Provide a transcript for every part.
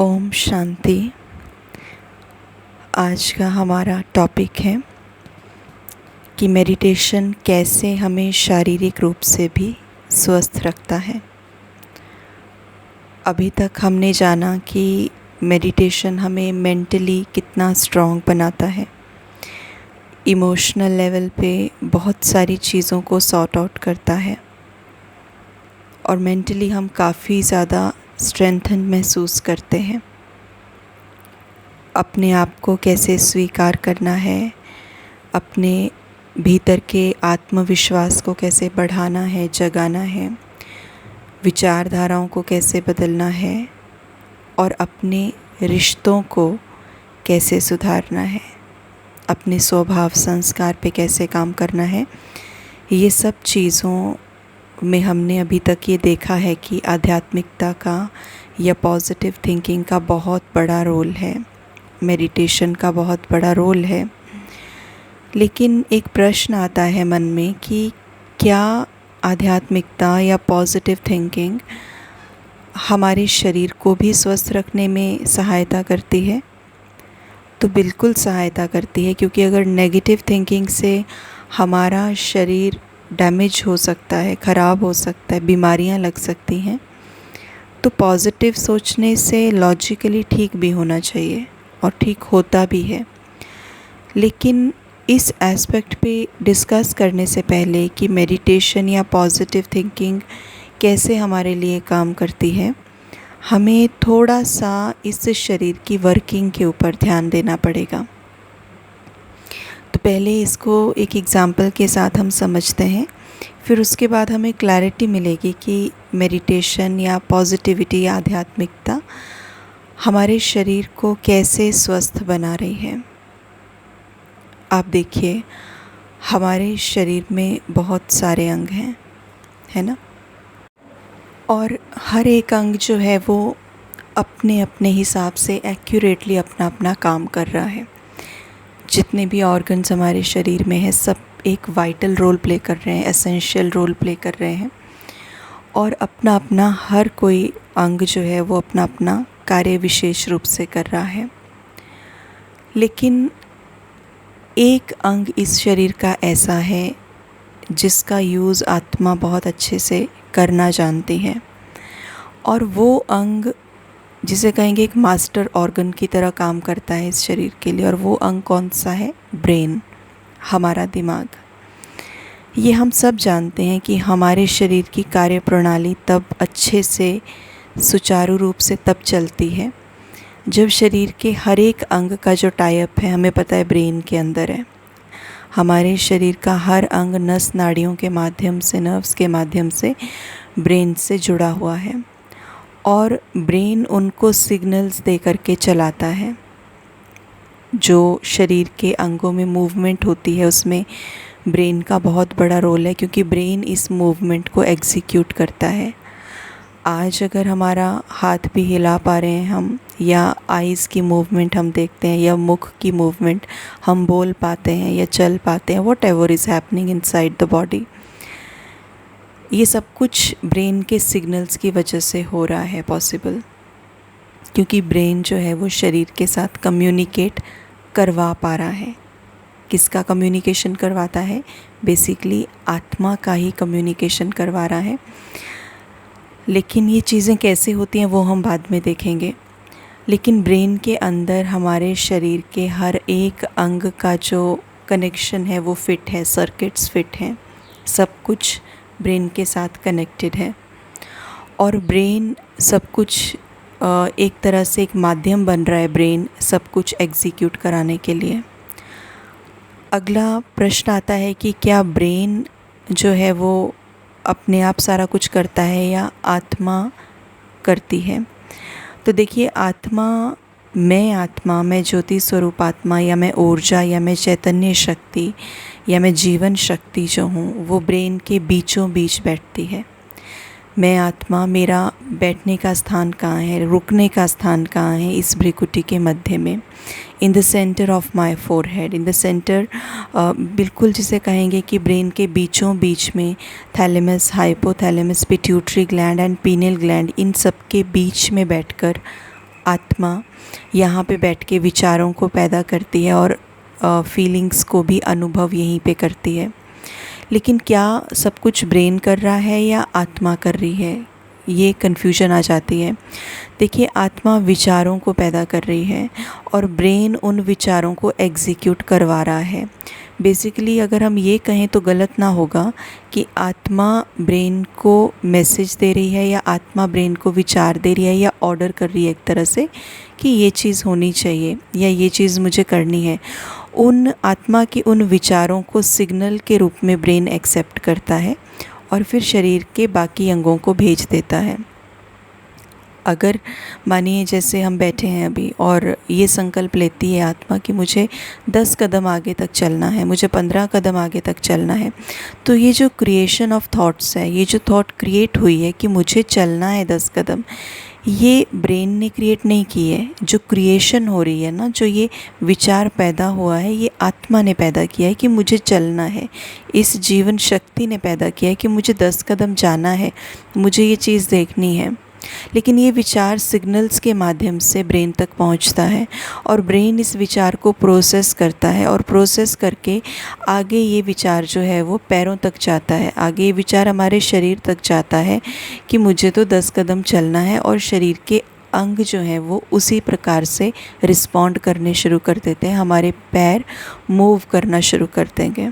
ओम शांति। आज का हमारा टॉपिक है कि मेडिटेशन कैसे हमें शारीरिक रूप से भी स्वस्थ रखता है। अभी तक हमने जाना कि मेडिटेशन हमें मेंटली कितना स्ट्रॉन्ग बनाता है, इमोशनल लेवल पे बहुत सारी चीज़ों को सॉर्ट आउट करता है और मेंटली हम काफ़ी ज़्यादा स्ट्रेंथन महसूस करते हैं। अपने आप को कैसे स्वीकार करना है, अपने भीतर के आत्मविश्वास को कैसे बढ़ाना है, जगाना है, विचारधाराओं को कैसे बदलना है और अपने रिश्तों को कैसे सुधारना है, अपने स्वभाव संस्कार पे कैसे काम करना है। ये सब चीज़ों में हमने अभी तक ये देखा है कि आध्यात्मिकता का या पॉजिटिव थिंकिंग का बहुत बड़ा रोल है, मेडिटेशन का बहुत बड़ा रोल है। लेकिन एक प्रश्न आता है मन में कि क्या आध्यात्मिकता या पॉजिटिव थिंकिंग हमारे शरीर को भी स्वस्थ रखने में सहायता करती है? तो बिल्कुल सहायता करती है, क्योंकि अगर नेगेटिव थिंकिंग से हमारा शरीर डैमेज हो सकता है, ख़राब हो सकता है, बीमारियां लग सकती हैं, तो पॉजिटिव सोचने से लॉजिकली ठीक भी होना चाहिए और ठीक होता भी है। लेकिन इस एस्पेक्ट पे डिस्कस करने से पहले कि मेडिटेशन या पॉजिटिव थिंकिंग कैसे हमारे लिए काम करती है, हमें थोड़ा सा इस शरीर की वर्किंग के ऊपर ध्यान देना पड़ेगा। तो पहले इसको एक एग्ज़ाम्पल के साथ हम समझते हैं, फिर उसके बाद हमें क्लैरिटी मिलेगी कि मेडिटेशन या पॉजिटिविटी या आध्यात्मिकता हमारे शरीर को कैसे स्वस्थ बना रही है। आप देखिए, हमारे शरीर में बहुत सारे अंग हैं, है ना? और हर एक अंग जो है वो अपने अपने हिसाब से एक्यूरेटली अपना अपना काम कर रहा है। जितने भी ऑर्गन्स हमारे शरीर में हैं, सब एक वाइटल रोल प्ले कर रहे हैं, एसेंशियल रोल प्ले कर रहे हैं और अपना अपना हर कोई अंग जो है वो अपना अपना कार्य विशेष रूप से कर रहा है। लेकिन एक अंग इस शरीर का ऐसा है जिसका यूज़ आत्मा बहुत अच्छे से करना जानती है, और वो अंग जिसे कहेंगे एक मास्टर ऑर्गन की तरह काम करता है इस शरीर के लिए। और वो अंग कौन सा है? ब्रेन, हमारा दिमाग। ये हम सब जानते हैं कि हमारे शरीर की कार्य प्रणाली तब अच्छे से सुचारू रूप से तब चलती है जब शरीर के हर एक अंग का जो टाइप है, हमें पता है ब्रेन के अंदर है। हमारे शरीर का हर अंग नस नाड़ियों के माध्यम से, नर्व्स के माध्यम से ब्रेन से जुड़ा हुआ है और ब्रेन उनको सिग्नल्स दे करके चलाता है। जो शरीर के अंगों में मूवमेंट होती है उसमें ब्रेन का बहुत बड़ा रोल है, क्योंकि ब्रेन इस मूवमेंट को एग्जीक्यूट करता है। आज अगर हमारा हाथ भी हिला पा रहे हैं हम, या आइज़ की मूवमेंट हम देखते हैं, या मुख की मूवमेंट, हम बोल पाते हैं या चल पाते हैं, what ever is happening inside the body, ये सब कुछ ब्रेन के सिग्नल्स की वजह से हो रहा है पॉसिबल। क्योंकि ब्रेन जो है वो शरीर के साथ कम्युनिकेट करवा पा रहा है। किसका कम्युनिकेशन करवाता है? बेसिकली आत्मा का ही कम्युनिकेशन करवा रहा है। लेकिन ये चीज़ें कैसे होती हैं वो हम बाद में देखेंगे। लेकिन ब्रेन के अंदर हमारे शरीर के हर एक अंग का जो कनेक्शन है वो फिट है, सर्किट्स फिट हैं, सब कुछ ब्रेन के साथ कनेक्टेड है। और ब्रेन सब कुछ एक तरह से एक माध्यम बन रहा है, ब्रेन सब कुछ एग्जीक्यूट कराने के लिए। अगला प्रश्न आता है कि क्या ब्रेन जो है वो अपने आप सारा कुछ करता है या आत्मा करती है? तो देखिए, आत्मा, मैं ज्योति स्वरूप आत्मा, या मैं ऊर्जा, या मैं चैतन्य शक्ति, या मैं जीवन शक्ति जो हूँ, वो ब्रेन के बीचों बीच बैठती है। मैं आत्मा, मेरा बैठने का स्थान कहाँ है, रुकने का स्थान कहाँ है? इस भ्रिकुटी के मध्य में, in the center of my forehead, in the center, बिल्कुल जिसे कहेंगे कि ब्रेन के बीचों बीच में thalamus, hypothalamus, pituitary gland and pineal gland, इन सब के बीच में बैठकर आत्मा यहाँ पे बैठ के विचारों को पैदा करती है और फीलिंग्स को भी अनुभव यहीं पे करती है। लेकिन क्या सब कुछ ब्रेन कर रहा है या आत्मा कर रही है, ये कन्फ्यूजन आ जाती है। देखिए, आत्मा विचारों को पैदा कर रही है और ब्रेन उन विचारों को एग्जीक्यूट करवा रहा है। बेसिकली अगर हम ये कहें तो गलत ना होगा कि आत्मा ब्रेन को मैसेज दे रही है या आत्मा ब्रेन को विचार दे रही है या ऑर्डर कर रही है एक तरह से कि ये चीज़ होनी चाहिए या ये चीज़ मुझे करनी है। उन आत्मा के उन विचारों को सिग्नल के रूप में ब्रेन एक्सेप्ट करता है और फिर शरीर के बाकी अंगों को भेज देता है। अगर मानिए जैसे हम बैठे हैं अभी और ये संकल्प लेती है आत्मा कि मुझे 10 कदम आगे तक चलना है, मुझे 15 कदम आगे तक चलना है, तो ये जो क्रिएशन ऑफ थॉट्स है, ये जो थॉट क्रिएट हुई है कि मुझे चलना है 10 कदम, ये ब्रेन ने क्रिएट नहीं की है। जो क्रिएशन हो रही है ना, जो ये विचार पैदा हुआ है, ये आत्मा ने पैदा किया है कि मुझे चलना है। इस जीवन शक्ति ने पैदा किया है कि मुझे 10 कदम जाना है, मुझे ये चीज़ देखनी है। लेकिन ये विचार सिग्नल्स के माध्यम से ब्रेन तक पहुंचता है और ब्रेन इस विचार को प्रोसेस करता है और प्रोसेस करके आगे ये विचार जो है वो पैरों तक जाता है, आगे ये विचार हमारे शरीर तक जाता है कि मुझे तो 10 कदम चलना है, और शरीर के अंग जो हैं वो उसी प्रकार से रिस्पॉन्ड करने शुरू कर देते हैं, हमारे पैर मूव करना शुरू कर देंगे।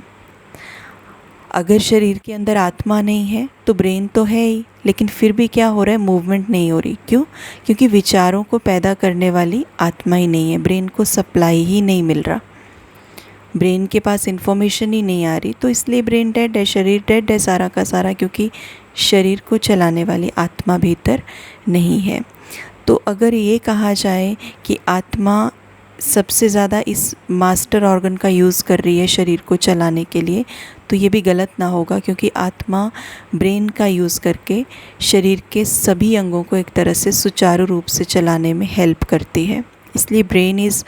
अगर शरीर के अंदर आत्मा नहीं है तो ब्रेन तो है ही, लेकिन फिर भी क्या हो रहा है, मूवमेंट नहीं हो रही। क्यों? क्योंकि विचारों को पैदा करने वाली आत्मा ही नहीं है, ब्रेन को सप्लाई ही नहीं मिल रहा, ब्रेन के पास इन्फॉर्मेशन ही नहीं आ रही, तो इसलिए ब्रेन डेड है, शरीर डेड है सारा का सारा, क्योंकि शरीर को चलाने वाली आत्मा भीतर नहीं है। तो अगर ये कहा जाए कि आत्मा सबसे ज़्यादा इस मास्टर ऑर्गन का यूज़ कर रही है शरीर को चलाने के लिए, तो ये भी गलत ना होगा, क्योंकि आत्मा ब्रेन का यूज़ करके शरीर के सभी अंगों को एक तरह से सुचारू रूप से चलाने में हेल्प करती है। इसलिए brain is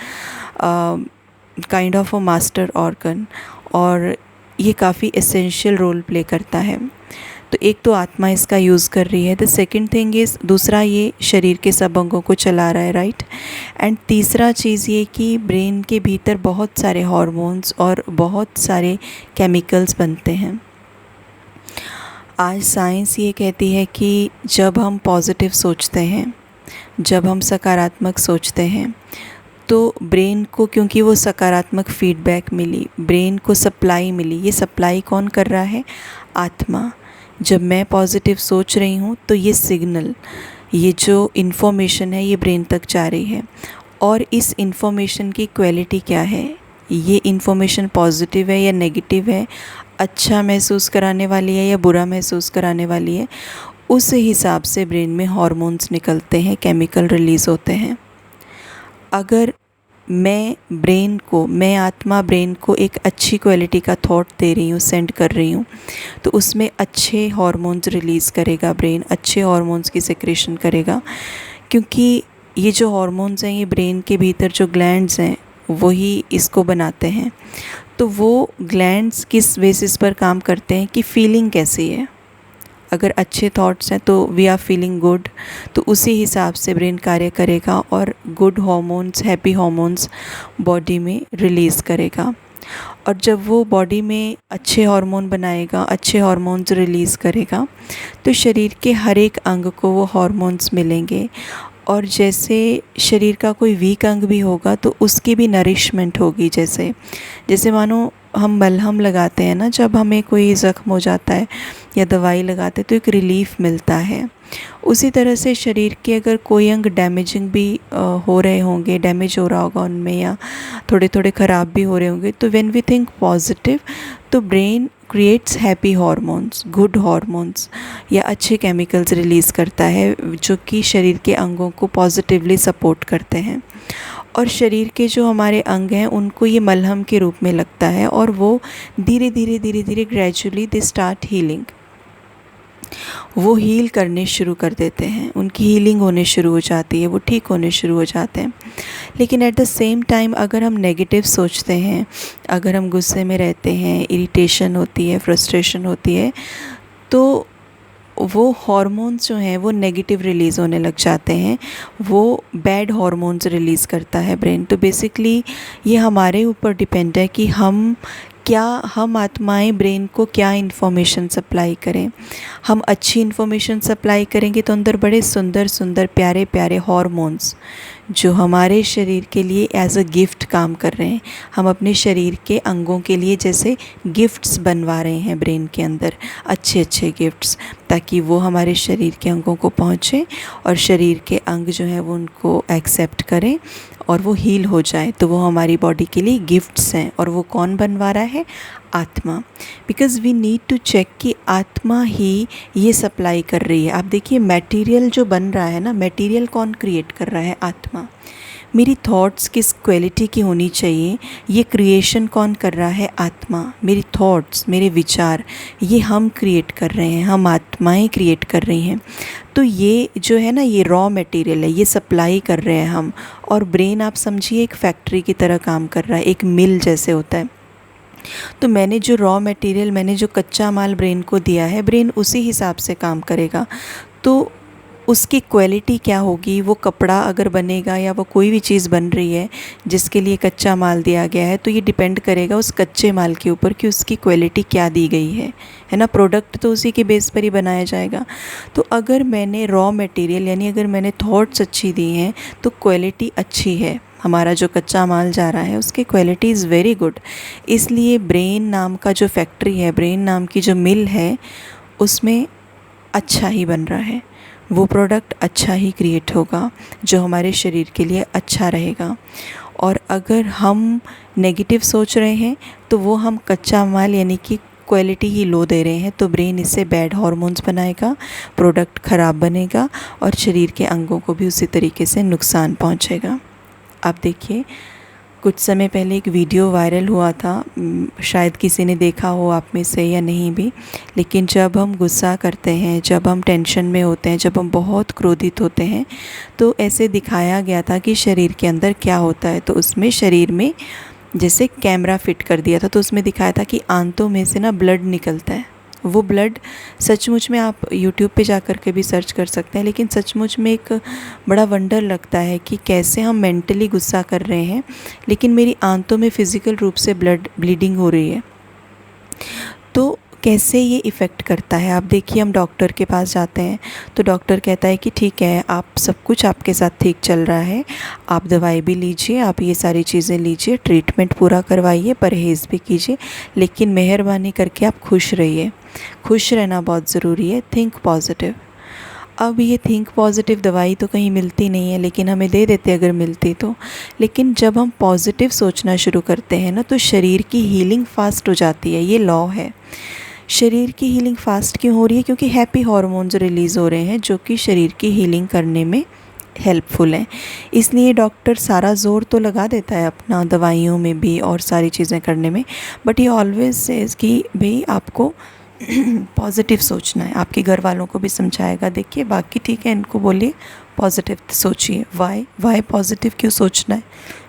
kind of a master organ और ये एसेंशियल रोल प्ले करता है। तो एक तो आत्मा इसका यूज़ कर रही है, द सेकंड थिंग इज़, दूसरा ये शरीर के सब अंगों को चला रहा है, राइट। एंड तीसरा चीज़ ये कि ब्रेन के भीतर बहुत सारे हार्मोन्स और बहुत सारे केमिकल्स बनते हैं। आज साइंस ये कहती है कि जब हम पॉजिटिव सोचते हैं, जब हम सकारात्मक सोचते हैं, तो ब्रेन को, क्योंकि वो सकारात्मक फीडबैक मिली, ब्रेन को सप्लाई मिली। ये सप्लाई कौन कर रहा है? आत्मा। जब मैं पॉजिटिव सोच रही हूँ तो ये सिग्नल, ये जो इन्फॉर्मेशन है, ये ब्रेन तक जा रही है। और इस इन्फॉर्मेशन की क्वालिटी क्या है? ये इन्फॉर्मेशन पॉजिटिव है या नेगेटिव है, अच्छा महसूस कराने वाली है या बुरा महसूस कराने वाली है, उस हिसाब से ब्रेन में हार्मोन्स निकलते हैं, केमिकल रिलीज़ होते हैं। अगर मैं आत्मा ब्रेन को एक अच्छी क्वालिटी का थॉट दे रही हूँ, सेंड कर रही हूँ, तो उसमें अच्छे हार्मोन्स रिलीज़ करेगा ब्रेन, अच्छे हार्मोन्स की सिक्रेशन करेगा। क्योंकि ये जो हार्मोन्स हैं, ये ब्रेन के भीतर जो ग्लैंड्स हैं वही इसको बनाते हैं। तो वो ग्लैंड्स किस बेसिस पर काम करते हैं कि फीलिंग कैसी है। अगर अच्छे थॉट्स हैं तो वी आर फीलिंग गुड, तो उसी हिसाब से ब्रेन कार्य करेगा और good hormones, happy hormones body में रिलीज़ करेगा। और जब वो बॉडी में अच्छे हार्मोन बनाएगा, अच्छे हार्मोन्स रिलीज़ करेगा, तो शरीर के हर एक अंग को वो हार्मोन्स मिलेंगे। और जैसे शरीर का कोई वीक अंग भी होगा तो उसकी भी नरिशमेंट होगी। जैसे मानो हम मलहम लगाते हैं ना, जब हमें कोई ज़ख्म हो जाता है या दवाई लगाते हैं तो एक रिलीफ़ मिलता है। उसी तरह से शरीर के अगर कोई अंग डैमेजिंग भी हो रहे होंगे, डैमेज हो रहा होगा उनमें, या थोड़े थोड़े ख़राब भी हो रहे होंगे, तो व्हेन वी थिंक पॉजिटिव, तो brain creates happy hormones, good hormones या अच्छे केमिकल्स रिलीज़ करता है, जो कि शरीर के अंगों को पॉजिटिवली सपोर्ट करते हैं। और शरीर के जो हमारे अंग हैं उनको ये मलहम के रूप में लगता है, और वो धीरे धीरे ग्रेजुअली दे स्टार्ट हीलिंग, वो हील करने शुरू कर देते हैं, उनकी हीलिंग होने शुरू हो जाती है, वो ठीक होने शुरू हो जाते हैं। लेकिन एट द सेम टाइम अगर हम नेगेटिव सोचते हैं, अगर हम गुस्से में रहते हैं, इरिटेशन होती है, फ्रस्ट्रेशन होती है, तो वो हॉर्मोन्स जो हैं वो नेगेटिव रिलीज़ होने लग जाते हैं, वो बैड हॉर्मोन्स रिलीज़ करता है ब्रेन। तो बेसिकली ये हमारे ऊपर डिपेंड है कि हम आत्माएं ब्रेन को क्या इन्फॉर्मेशन सप्लाई करें। हम अच्छी इन्फॉर्मेशन सप्लाई करेंगे तो अंदर बड़े सुंदर सुंदर प्यारे प्यारे हॉर्मोन्स जो हमारे शरीर के लिए एज अ गिफ्ट काम कर रहे हैं, हम अपने शरीर के अंगों के लिए जैसे गिफ्ट्स बनवा रहे हैं ब्रेन के अंदर, अच्छे अच्छे गिफ्ट्स, ताकि वो हमारे शरीर के अंगों को पहुँचे और शरीर के अंग जो हैं वो उनको एक्सेप्ट करें और वो हील हो जाए। तो वो हमारी बॉडी के लिए गिफ्ट्स हैं। और वो कौन बनवा रहा है? आत्मा। Because we need to check कि आत्मा ही ये सप्लाई कर रही है। आप देखिए मटेरियल जो बन रहा है ना, मटेरियल कौन क्रिएट कर रहा है? आत्मा। मेरी थॉट्स किस क्वालिटी की होनी चाहिए, ये क्रिएशन कौन कर रहा है? आत्मा। मेरी थॉट्स, मेरे विचार, ये हम क्रिएट कर रहे हैं, हम आत्माएं क्रिएट कर रही हैं। तो ये जो है ना, ये रॉ मटेरियल है, ये सप्लाई कर रहे हैं हम। और ब्रेन आप समझिए एक फैक्ट्री की तरह काम कर रहा है, एक मिल जैसे होता है। तो मैंने जो रॉ मटेरियल, मैंने जो कच्चा माल ब्रेन को दिया है, ब्रेन उसी हिसाब से काम करेगा। तो उसकी क्वालिटी क्या होगी, वो कपड़ा अगर बनेगा या वो कोई भी चीज़ बन रही है जिसके लिए कच्चा माल दिया गया है, तो ये डिपेंड करेगा उस कच्चे माल के ऊपर कि उसकी क्वालिटी क्या दी गई है ना। प्रोडक्ट तो उसी के बेस पर ही बनाया जाएगा। तो अगर मैंने रॉ मटेरियल यानी अगर मैंने थॉट्स अच्छी दी हैं तो क्वालिटी अच्छी है, हमारा जो कच्चा माल जा रहा है उसकी क्वालिटी इज़ वेरी गुड। इसलिए ब्रेन नाम का जो फैक्ट्री है, ब्रेन नाम की जो मिल है, उसमें अच्छा ही बन रहा है, वो प्रोडक्ट अच्छा ही क्रिएट होगा जो हमारे शरीर के लिए अच्छा रहेगा। और अगर हम नेगेटिव सोच रहे हैं तो वो हम कच्चा माल यानी कि क्वालिटी ही लो दे रहे हैं, तो ब्रेन इससे बैड हार्मोन्स बनाएगा, प्रोडक्ट ख़राब बनेगा और शरीर के अंगों को भी उसी तरीके से नुकसान पहुंचेगा। आप देखिए कुछ समय पहले एक वीडियो वायरल हुआ था, शायद किसी ने देखा हो आप में से या नहीं भी, लेकिन जब हम गुस्सा करते हैं, जब हम टेंशन में होते हैं, जब हम बहुत क्रोधित होते हैं, तो ऐसे दिखाया गया था कि शरीर के अंदर क्या होता है। तो उसमें शरीर में जैसे कैमरा फिट कर दिया था, तो उसमें दिखाया था कि आंतों में से ना ब्लड निकलता है। वो ब्लड सचमुच में आप यूट्यूब पे जाकर के भी सर्च कर सकते हैं, लेकिन सचमुच में एक बड़ा वंडर लगता है कि कैसे हम मेंटली गुस्सा कर रहे हैं लेकिन मेरी आंतों में फ़िज़िकल रूप से ब्लीडिंग हो रही है। तो कैसे ये इफ़ेक्ट करता है। आप देखिए हम डॉक्टर के पास जाते हैं तो डॉक्टर कहता है कि ठीक है, आप सब कुछ आपके साथ ठीक चल रहा है, आप दवाई भी लीजिए, आप ये सारी चीज़ें लीजिए, ट्रीटमेंट पूरा करवाइए, परहेज़ भी कीजिए, लेकिन मेहरबानी करके आप खुश रहिए। खुश रहना बहुत ज़रूरी है। Think positive. अब ये थिंक पॉजिटिव दवाई तो कहीं मिलती नहीं है, लेकिन हमें दे देते अगर मिलती तो। लेकिन जब हम पॉजिटिव सोचना शुरू करते हैं ना, तो शरीर की हीलिंग फास्ट हो जाती है। ये लॉ है। शरीर की हीलिंग फास्ट क्यों हो रही है? क्योंकि हैप्पी हार्मोन्स रिलीज़ हो रहे हैं जो कि शरीर की हीलिंग करने में हेल्पफुल हैं। इसलिए डॉक्टर सारा ज़ोर तो लगा देता है अपना दवाइयों में भी और सारी चीज़ें करने में, बट ये ऑलवेज सेज़ कि भाई आपको पॉजिटिव सोचना है। आपके घर वालों को भी समझाएगा, देखिए बाकी ठीक है, इनको बोलिए पॉजिटिव सोचिए। वाई पॉजिटिव क्यों सोचना है?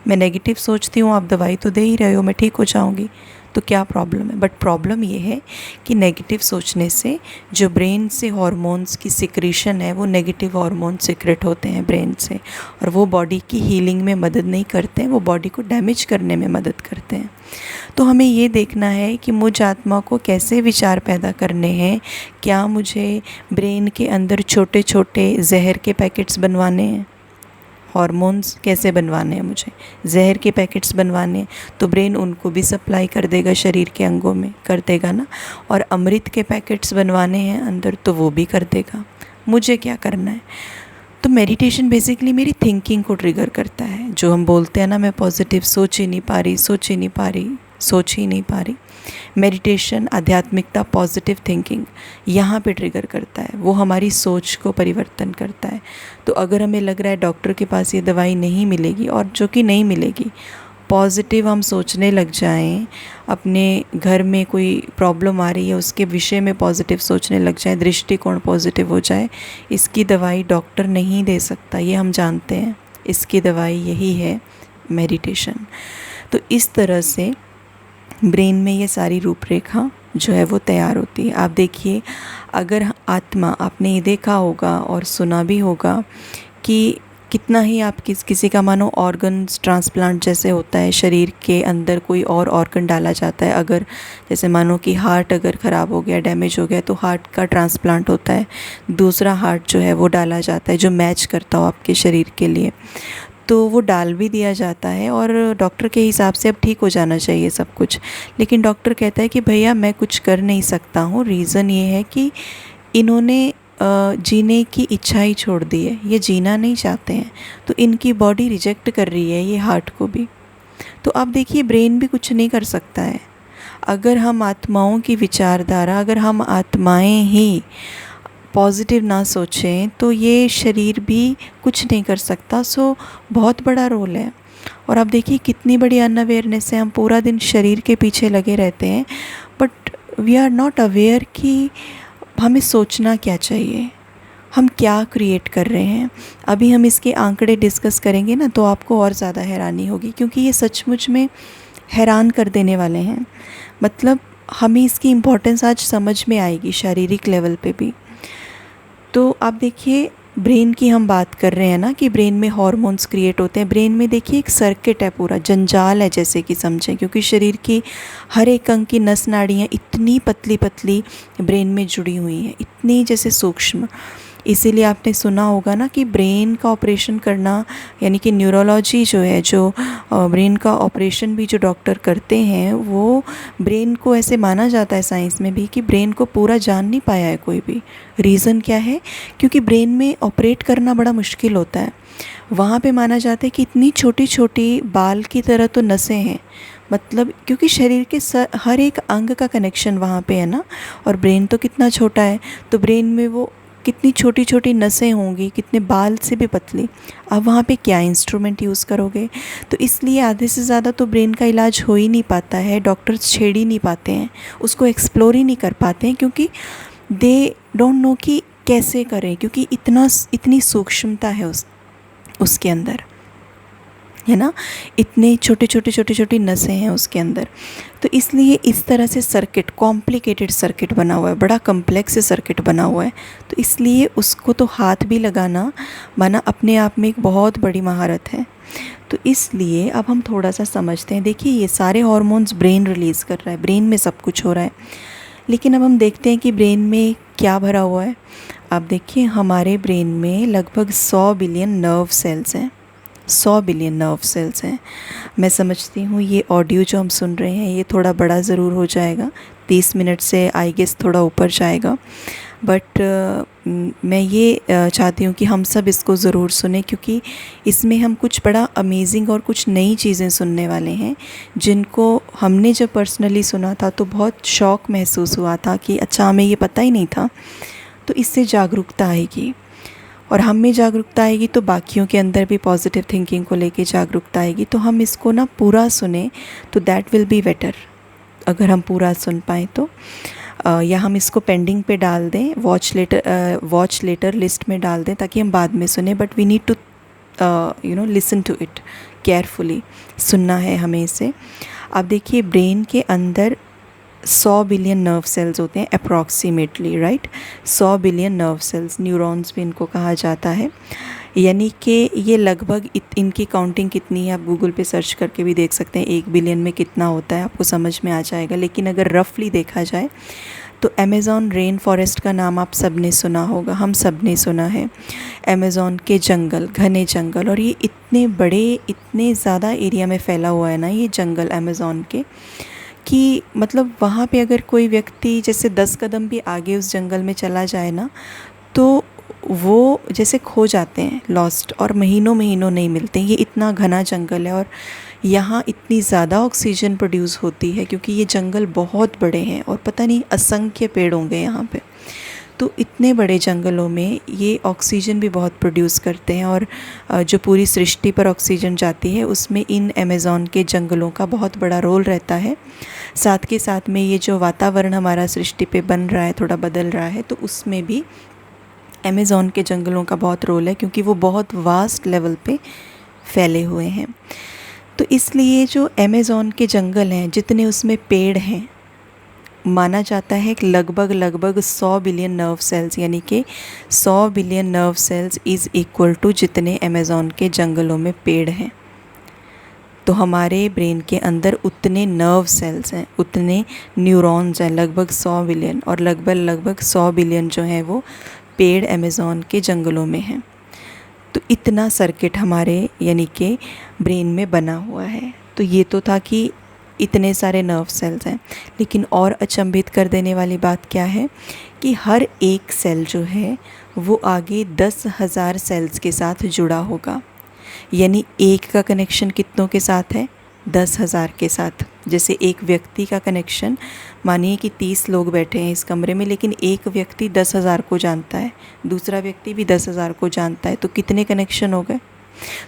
मैं नेगेटिव सोचती हूँ, आप दवाई तो दे ही रहे हो, मैं ठीक हो जाऊँगी, तो क्या प्रॉब्लम है? बट प्रॉब्लम ये है कि नेगेटिव सोचने से जो ब्रेन से हार्मोन्स की सिक्रीशन है, वो नेगेटिव हार्मोन सिक्रेट होते हैं ब्रेन से, और वो बॉडी की हीलिंग में मदद नहीं करते हैं, वो बॉडी को डैमेज करने में मदद करते हैं। तो हमें ये देखना है कि मुझ आत्मा को कैसे विचार पैदा करने हैं। क्या मुझे ब्रेन के अंदर छोटे छोटे जहर के पैकेट्स बनवाने हैं? हॉर्मोन्स कैसे बनवाने हैं? मुझे जहर के पैकेट्स बनवाने हैं, तो ब्रेन उनको भी सप्लाई कर देगा शरीर के अंगों में, कर देगा ना। और अमृत के पैकेट्स बनवाने हैं अंदर, तो वो भी कर देगा। मुझे क्या करना है? तो मेडिटेशन बेसिकली मेरी थिंकिंग को ट्रिगर करता है। जो हम बोलते हैं ना, मैं पॉजिटिव सोच ही नहीं पा रही, सोच ही नहीं पा रही। मेडिटेशन, आध्यात्मिकता, पॉजिटिव थिंकिंग यहाँ पे ट्रिगर करता है, वो हमारी सोच को परिवर्तन करता है। तो अगर हमें लग रहा है डॉक्टर के पास ये दवाई नहीं मिलेगी, और जो कि नहीं मिलेगी, पॉजिटिव हम सोचने लग जाएं, अपने घर में कोई प्रॉब्लम आ रही है उसके विषय में पॉजिटिव सोचने लग जाएं, दृष्टिकोण पॉजिटिव हो जाए, इसकी दवाई डॉक्टर नहीं दे सकता, ये हम जानते हैं। इसकी दवाई यही है, मेडिटेशन। तो इस तरह से ब्रेन में ये सारी रूपरेखा जो है वो तैयार होती है। आप देखिए, अगर आत्मा, आपने ये देखा होगा और सुना भी होगा कि कितना ही आप किसी का मानो ऑर्गन्स ट्रांसप्लांट जैसे होता है, शरीर के अंदर कोई और ऑर्गन डाला जाता है। अगर जैसे मानो कि हार्ट अगर ख़राब हो गया, डैमेज हो गया, तो हार्ट का ट्रांसप्लांट होता है, दूसरा हार्ट जो है वो डाला जाता है जो मैच करता हो आपके शरीर के लिए। तो वो डाल भी दिया जाता है और डॉक्टर के हिसाब से अब ठीक हो जाना चाहिए सब कुछ। लेकिन डॉक्टर कहता है कि भैया मैं कुछ कर नहीं सकता हूँ, रीज़न ये है कि इन्होंने जीने की इच्छा ही छोड़ दी है, ये जीना नहीं चाहते हैं, तो इनकी बॉडी रिजेक्ट कर रही है ये हार्ट को भी। तो आप देखिए, ब्रेन भी कुछ नहीं कर सकता है। अगर हम आत्माओं की विचारधारा, अगर हम आत्माएं ही पॉजिटिव ना सोचें तो ये शरीर भी कुछ नहीं कर सकता। सो बहुत बड़ा रोल है। और आप देखिए कितनी बड़ी अनअवेयरनेस है, हम पूरा दिन शरीर के पीछे लगे रहते हैं, but we are not aware कि हमें सोचना क्या चाहिए, हम क्या क्रिएट कर रहे हैं। अभी हम इसके आंकड़े डिस्कस करेंगे ना, तो आपको और ज़्यादा हैरानी होगी, क्योंकि ये सचमुच में हैरान कर देने वाले हैं। मतलब हमें इसकी इम्पोर्टेंस आज समझ में आएगी शारीरिक लेवल पे भी। तो आप देखिए, ब्रेन की हम बात कर रहे हैं ना कि ब्रेन में हॉर्मोन्स क्रिएट होते हैं। ब्रेन में देखिए एक सर्किट है, पूरा जंजाल है जैसे कि समझें, क्योंकि शरीर की हर एक अंग की नस नाड़ियाँ इतनी पतली पतली ब्रेन में जुड़ी हुई हैं, इतनी जैसे सूक्ष्म। इसीलिए आपने सुना होगा ना कि ब्रेन का ऑपरेशन करना, यानी कि न्यूरोलॉजी जो है, जो ब्रेन का ऑपरेशन भी जो डॉक्टर करते हैं, वो ब्रेन को ऐसे माना जाता है साइंस में भी कि ब्रेन को पूरा जान नहीं पाया है कोई भी। रीज़न क्या है? क्योंकि ब्रेन में ऑपरेट करना बड़ा मुश्किल होता है। वहाँ पे माना जाता है कि इतनी छोटी छोटी बाल की तरह तो नसें हैं, मतलब क्योंकि शरीर के हर एक अंग का कनेक्शन वहाँ पे है ना, और ब्रेन तो कितना छोटा है, तो ब्रेन में वो कितनी छोटी छोटी नसें होंगी, कितने बाल से भी पतली। अब वहाँ पे क्या इंस्ट्रूमेंट यूज़ करोगे? तो इसलिए आधे से ज़्यादा तो ब्रेन का इलाज हो ही नहीं पाता है, डॉक्टर्स छेड़ ही नहीं पाते हैं, उसको एक्सप्लोर ही नहीं कर पाते हैं, क्योंकि दे डोंट नो कि कैसे करें, क्योंकि इतनी सूक्ष्मता है उसके अंदर, है ना, इतने छोटे छोटी नसें हैं उसके अंदर। तो इसलिए इस तरह से सर्किट, कॉम्प्लिकेटेड सर्किट बना हुआ है, बड़ा कम्प्लेक्स सर्किट बना हुआ है। तो इसलिए उसको तो हाथ भी लगाना माना अपने आप में एक बहुत बड़ी महारत है। तो इसलिए अब हम थोड़ा सा समझते हैं। देखिए, ये सारे हार्मोन्स ब्रेन रिलीज़ कर रहा है, ब्रेन में सब कुछ हो रहा है, लेकिन अब हम देखते हैं कि ब्रेन में क्या भरा हुआ है। आप देखिए, हमारे ब्रेन में लगभग 100 बिलियन नर्व सेल्स हैं, 100 बिलियन नर्व सेल्स हैं। मैं समझती हूँ ये ऑडियो जो हम सुन रहे हैं ये थोड़ा बड़ा ज़रूर हो जाएगा, 30 मिनट से आई गेस थोड़ा ऊपर जाएगा, बट मैं ये चाहती हूँ कि हम सब इसको ज़रूर सुने, क्योंकि इसमें हम कुछ बड़ा अमेजिंग और कुछ नई चीज़ें सुनने वाले हैं, जिनको हमने जब पर्सनली सुना था तो बहुत शौक़ महसूस हुआ था कि अच्छा, हमें ये पता ही नहीं था। तो इससे जागरूकता आएगी, और हम में जागरूकता आएगी तो बाकियों के अंदर भी पॉजिटिव थिंकिंग को लेके जागरूकता आएगी। तो हम इसको ना पूरा सुने तो दैट विल बी बेटर, अगर हम पूरा सुन पाएँ तो। या हम इसको पेंडिंग पे डाल दें, वॉच लेटर लिस्ट में डाल दें, ताकि हम बाद में सुने, but we need to listen to it carefully, सुनना है हमें इसे। आप देखिए, ब्रेन के अंदर 100 बिलियन नर्व सेल्स होते हैं approximately, right. 100 billion nerve sales, neurons भी इनको कहा जाता है, यानी कि ये लगभग इनकी काउंटिंग कितनी है आप गूगल पे सर्च करके भी देख सकते हैं, 1 बिलियन में कितना होता है आपको समझ में आ जाएगा। लेकिन अगर रफली देखा जाए तो अमेज़ॉन रेन फॉरेस्ट का नाम आप सब ने सुना होगा, हम सब ने सुना है। अमेज़ॉन के जंगल, घने जंगल, और ये इतने बड़े, इतने ज़्यादा एरिया में फैला हुआ है ना ये जंगल अमेज़ॉन के, कि मतलब वहाँ पे अगर कोई व्यक्ति जैसे 10 कदम भी आगे उस जंगल में चला जाए ना, तो वो जैसे खो जाते हैं, लॉस्ट, और महीनों महीनों नहीं मिलते। ये इतना घना जंगल है और यहाँ इतनी ज़्यादा ऑक्सीजन प्रोड्यूस होती है, क्योंकि ये जंगल बहुत बड़े हैं और पता नहीं असंख्य पेड़ होंगे यहाँ पे। तो इतने बड़े जंगलों में ये ऑक्सीजन भी बहुत प्रोड्यूस करते हैं, और जो पूरी सृष्टि पर ऑक्सीजन जाती है उसमें इन अमेज़ॉन के जंगलों का बहुत बड़ा रोल रहता है। साथ के साथ में ये जो वातावरण हमारा सृष्टि पे बन रहा है, थोड़ा बदल रहा है, तो उसमें भी अमेज़ॉन के जंगलों का बहुत रोल है, क्योंकि वो बहुत वास्ट लेवल पे फैले हुए हैं। तो इसलिए जो अमेज़ॉन के जंगल हैं, जितने उसमें पेड़ हैं, माना जाता है कि लगभग 100 बिलियन नर्व सेल्स, यानी कि 100 billion nerve cells is equal to जितने अमेज़ॉन के जंगलों में पेड़ हैं। तो हमारे ब्रेन के अंदर उतने नर्व सेल्स हैं, उतने न्यूरॉन्स हैं, लगभग 100 बिलियन, और लगभग 100 बिलियन जो हैं वो पेड़ अमेज़ॉन के जंगलों में हैं। तो इतना सर्किट हमारे यानी कि ब्रेन में बना हुआ है। तो ये तो था कि इतने सारे नर्व सेल्स हैं, लेकिन और अचंभित कर देने वाली बात क्या है कि हर एक सेल जो है वो आगे 10,000 सेल्स के साथ जुड़ा होगा। यानी एक का कनेक्शन कितनों के साथ है? 10,000 के साथ। जैसे एक व्यक्ति का कनेक्शन, मानिए कि 30 लोग बैठे हैं इस कमरे में, लेकिन एक व्यक्ति 10,000 को जानता है, दूसरा व्यक्ति भी 10,000 को जानता है, तो कितने कनेक्शन हो गए?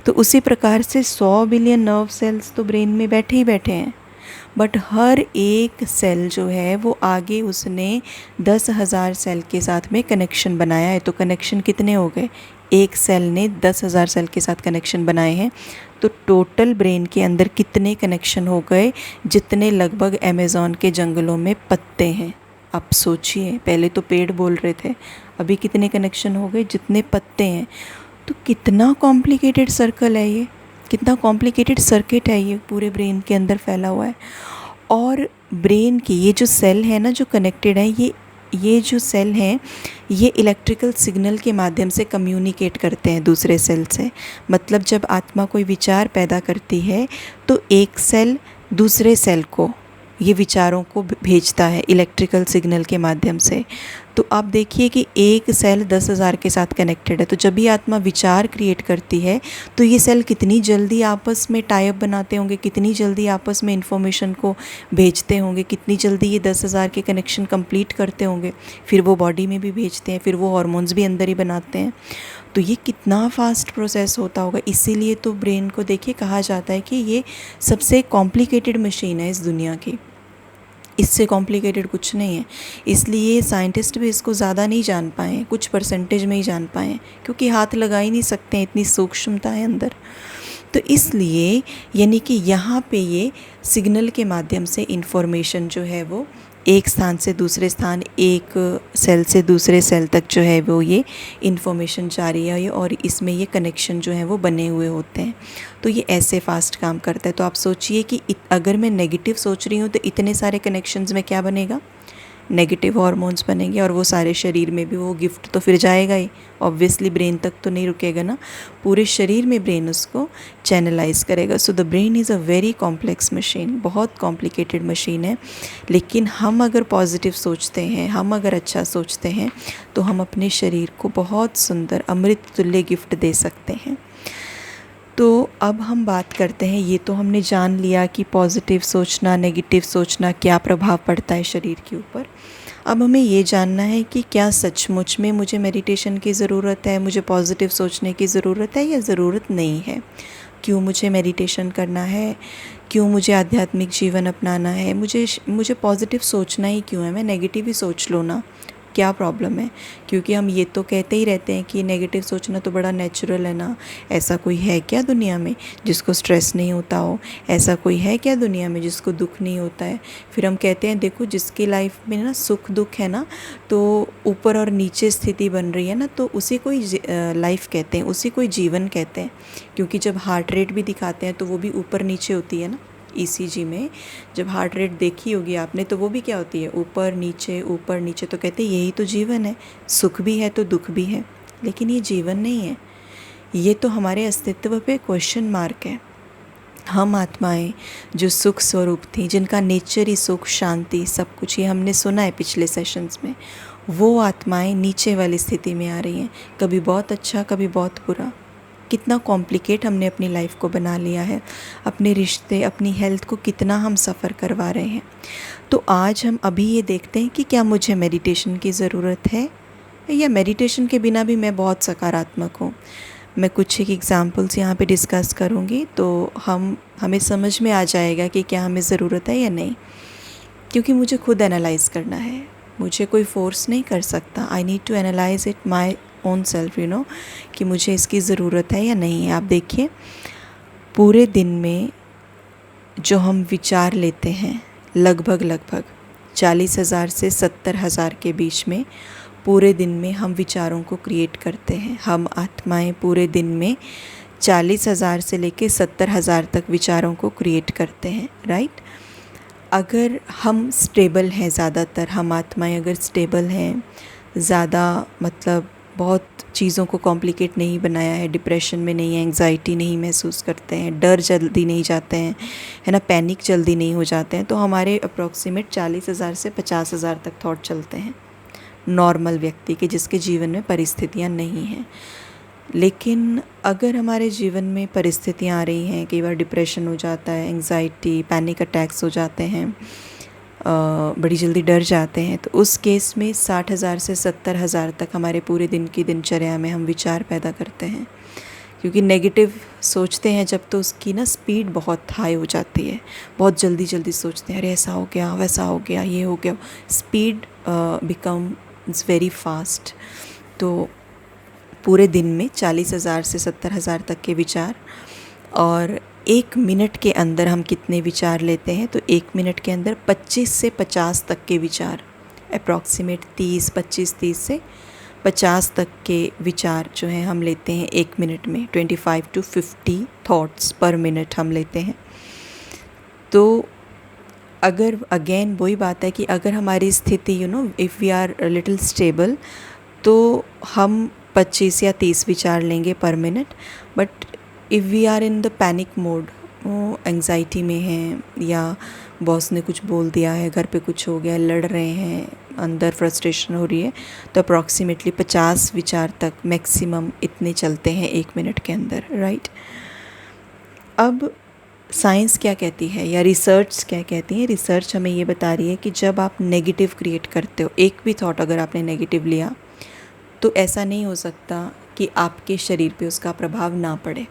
तो उसी प्रकार से 100 बिलियन नर्व सेल्स तो ब्रेन में बैठे ही बैठे हैं, बट हर एक सेल जो है वो आगे उसने 10,000 सेल के साथ में कनेक्शन बनाया है। तो कनेक्शन कितने हो गए? एक सेल ने 10,000 सेल के साथ कनेक्शन बनाए हैं। तो टोटल ब्रेन के अंदर कितने कनेक्शन हो गए? जितने लगभग अमेज़ॉन के जंगलों में पत्ते हैं। आप सोचिए, पहले तो पेड़ बोल रहे थे, अभी कितने कनेक्शन हो गए? जितने पत्ते हैं। तो कितना कॉम्प्लिकेटेड सर्कल है ये, कितना कॉम्प्लिकेटेड सर्किट है ये पूरे ब्रेन के अंदर फैला हुआ है। और ब्रेन की ये जो सेल है ना, जो कनेक्टेड है, ये जो सेल हैं ये इलेक्ट्रिकल सिग्नल के माध्यम से कम्युनिकेट करते हैं दूसरे सेल से। मतलब जब आत्मा कोई विचार पैदा करती है तो एक सेल दूसरे सेल को ये विचारों को भेजता है इलेक्ट्रिकल सिग्नल के माध्यम से। तो आप देखिए कि एक सेल 10,000 के साथ कनेक्टेड है। तो जब भी आत्मा विचार क्रिएट करती है तो ये सेल कितनी जल्दी आपस में टाई अप बनाते होंगे, कितनी जल्दी आपस में इन्फॉर्मेशन को भेजते होंगे, कितनी जल्दी ये 10,000 के कनेक्शन कंप्लीट करते होंगे, फिर वो बॉडी में भी भेजते हैं, फिर वो हॉर्मोन्स भी अंदर ही बनाते हैं। तो ये कितना फास्ट प्रोसेस होता होगा। इसीलिए तो ब्रेन को देखिए कहा जाता है कि ये सबसे कॉम्प्लिकेटेड मशीन है इस दुनिया की, इससे कॉम्प्लिकेटेड कुछ नहीं है। इसलिए साइंटिस्ट भी इसको ज़्यादा नहीं जान पाए, कुछ परसेंटेज में ही जान पाए, क्योंकि हाथ लगा ही नहीं सकते, इतनी सूक्ष्मता है अंदर। तो इसलिए यानी कि यहाँ पे ये सिग्नल के माध्यम से इन्फॉर्मेशन जो है वो एक स्थान से दूसरे स्थान, एक सेल से दूसरे सेल तक जो है वो ये इन्फॉर्मेशन जारी है, और इसमें ये कनेक्शन जो है वो बने हुए होते हैं। तो ये ऐसे फास्ट काम करता है। तो आप सोचिए कि अगर मैं नेगेटिव सोच रही हूँ तो इतने सारे कनेक्शंस में क्या बनेगा? नेगेटिव हार्मोन्स बनेंगे, और वो सारे शरीर में भी वो गिफ्ट तो फिर जाएगा ही, ऑब्वियसली ब्रेन तक तो नहीं रुकेगा ना, पूरे शरीर में ब्रेन उसको चैनलाइज करेगा। So the brain is a very complex machine, बहुत कॉम्प्लिकेटेड मशीन है। लेकिन हम अगर पॉजिटिव सोचते हैं, हम अगर अच्छा सोचते हैं, तो हम अपने शरीर को बहुत सुंदर अमृत तुल्य गिफ्ट दे सकते हैं। तो अब हम बात करते हैं, ये तो हमने जान लिया कि पॉजिटिव सोचना, नेगेटिव सोचना क्या प्रभाव पड़ता है शरीर के ऊपर। अब हमें ये जानना है कि क्या सचमुच में मुझे मेडिटेशन की ज़रूरत है, मुझे पॉजिटिव सोचने की ज़रूरत है या ज़रूरत नहीं है। क्यों मुझे मेडिटेशन करना है, क्यों मुझे आध्यात्मिक जीवन अपनाना है, मुझे पॉजिटिव सोचना ही क्यों है, मैं नेगेटिव ही सोच लो ना, क्या प्रॉब्लम है। क्योंकि हम ये तो कहते ही रहते हैं कि नेगेटिव सोचना तो बड़ा नेचुरल है ना। ऐसा कोई है क्या दुनिया में जिसको स्ट्रेस नहीं होता हो? ऐसा कोई है क्या दुनिया में जिसको दुख नहीं होता है? फिर हम कहते हैं देखो, जिसकी लाइफ में ना सुख दुख है ना, तो ऊपर और नीचे स्थिति बन रही है ना, तो उसी को ही लाइफ कहते हैं, उसी को ही जीवन कहते हैं। क्योंकि जब हार्ट रेट भी दिखाते हैं तो वो भी ऊपर नीचे होती है ना। ईसीजी में जब हार्ट रेट देखी होगी आपने, तो वो भी क्या होती है? ऊपर नीचे। तो कहते हैं यही तो जीवन है, सुख भी है तो दुख भी है। लेकिन ये जीवन नहीं है, ये तो हमारे अस्तित्व पे क्वेश्चन मार्क है। हम आत्माएं जो सुख स्वरूप थी, जिनका नेचर ही सुख शांति सब कुछ, ये हमने सुना है पिछले सेशंस में, वो आत्माएं नीचे वाली स्थिति में आ रही हैं। कभी बहुत अच्छा, कभी बहुत बुरा। कितना कॉम्प्लिकेट हमने अपनी लाइफ को बना लिया है, अपने रिश्ते, अपनी हेल्थ को कितना हम सफ़र करवा रहे हैं। तो आज हम अभी ये देखते हैं कि क्या मुझे मेडिटेशन की ज़रूरत है, या मेडिटेशन के बिना भी मैं बहुत सकारात्मक हूँ। मैं कुछ एक एग्ज़ाम्पल्स यहाँ पे डिस्कस करूँगी, तो हमें समझ में आ जाएगा कि क्या हमें ज़रूरत है या नहीं। क्योंकि मुझे खुद एनालाइज़ करना है, मुझे कोई फोर्स नहीं कर सकता। I need to analyse it my own self, you know, कि मुझे इसकी ज़रूरत है या नहीं है। आप देखिए, पूरे दिन में जो हम विचार लेते हैं, लगभग 40,000 से 70,000 के बीच में पूरे दिन में हम विचारों को क्रिएट करते हैं। हम आत्माएं पूरे दिन में 40,000 से लेके 70,000 तक विचारों को क्रिएट करते हैं, राइट। अगर हम स्टेबल हैं, ज़्यादातर हम आत्माएं अगर स्टेबल हैं, ज़्यादा मतलब बहुत चीज़ों को कॉम्प्लिकेट नहीं बनाया है, डिप्रेशन में नहीं है, एंग्जाइटी नहीं महसूस करते हैं, डर जल्दी नहीं जाते हैं, है ना, पैनिक जल्दी नहीं हो जाते हैं, तो हमारे अप्रॉक्सीमेट 40,000 से 50,000 तक थॉट चलते हैं नॉर्मल व्यक्ति के, जिसके जीवन में परिस्थितियाँ नहीं हैं। लेकिन अगर हमारे जीवन में परिस्थितियाँ आ रही हैं, कई बार डिप्रेशन हो जाता है, एंग्जाइटी, पैनिक अटैक्स हो जाते हैं, बड़ी जल्दी डर जाते हैं, तो उस केस में 60,000 से 70,000 तक हमारे पूरे दिन की दिनचर्या में हम विचार पैदा करते हैं। क्योंकि नेगेटिव सोचते हैं जब, तो उसकी ना स्पीड बहुत हाई हो जाती है, बहुत जल्दी जल्दी सोचते हैं, अरे ऐसा हो गया, वैसा हो गया, ये हो गया, स्पीड बिकम्स वेरी फास्ट। तो पूरे दिन में 40,000 से 70,000 तक के विचार, और 1 मिनट के अंदर हम कितने विचार लेते हैं, तो 1 मिनट के अंदर 25 से 50 तक के विचार, अप्रॉक्सीमेट 25 से 50 तक के विचार जो हैं हम लेते हैं 1 मिनट में। 25 to 50 थॉट्स पर मिनट हम लेते हैं। तो अगर अगेन वही बात है कि अगर हमारी स्थिति if we are little stable, तो हम 25 या 30 विचार लेंगे पर minute. But if we are in the panic mode, anxiety में हैं, या बॉस ने कुछ बोल दिया है, घर पे कुछ हो गया, लड़ रहे हैं, अंदर फ्रस्ट्रेशन हो रही है, तो अप्रॉक्सीमेटली 50 विचार तक मैक्सिमम इतने चलते हैं 1 मिनट के अंदर, राइट। अब साइंस क्या कहती है या रिसर्च क्या कहती है? रिसर्च हमें ये बता रही है कि जब आप नेगेटिव क्रिएट करते हो, एक भी थॉट अगर आपने नेगेटिव लिया, तो ऐसा नहीं हो सकता कि आपके शरीर पे उसका प्रभाव ना पड़े।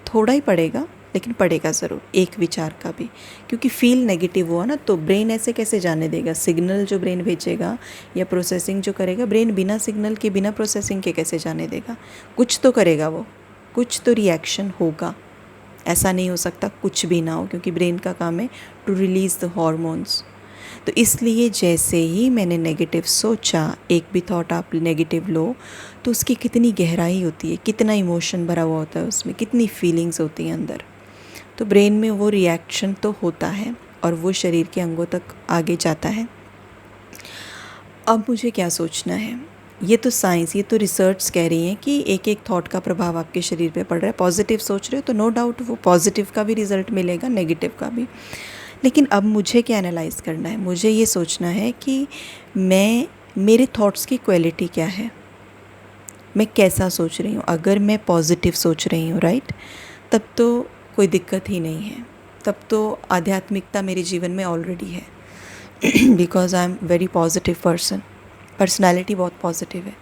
थोड़ा ही पड़ेगा, लेकिन पड़ेगा ज़रूर, एक विचार का भी। क्योंकि फील नेगेटिव हुआ ना, तो ब्रेन ऐसे कैसे जाने देगा? सिग्नल जो ब्रेन भेजेगा या प्रोसेसिंग जो करेगा, ब्रेन बिना सिग्नल के, बिना प्रोसेसिंग के कैसे जाने देगा? कुछ तो करेगा वो, कुछ तो रिएक्शन होगा। ऐसा नहीं हो सकता कुछ भी ना हो, क्योंकि ब्रेन का काम है टू रिलीज़ द हॉर्मोन्स। तो इसलिए जैसे ही मैंने नेगेटिव सोचा, एक भी थॉट आप नेगेटिव लो, तो उसकी कितनी गहराई होती है, कितना इमोशन भरा हुआ होता है उसमें, कितनी फीलिंग्स होती हैं अंदर। तो ब्रेन में वो रिएक्शन तो होता है और वो शरीर के अंगों तक आगे जाता है। अब मुझे क्या सोचना है? ये तो साइंस, ये तो रिसर्च कह रही है कि एक एक थॉट का प्रभाव आपके शरीर पे पड़ रहा है। पॉजिटिव सोच रहे हो तो नो डाउट वो पॉजिटिव का भी रिजल्ट मिलेगा, नेगेटिव का भी। लेकिन अब मुझे क्या एनालाइज़ करना है? मुझे ये सोचना है कि मेरे थॉट्स की क्वालिटी क्या है, मैं कैसा सोच रही हूँ। अगर मैं पॉजिटिव सोच रही हूँ, राइट, तब तो कोई दिक्कत ही नहीं है, तब तो आध्यात्मिकता मेरे जीवन में ऑलरेडी है। Because I am very positive person, personality बहुत पॉजिटिव है,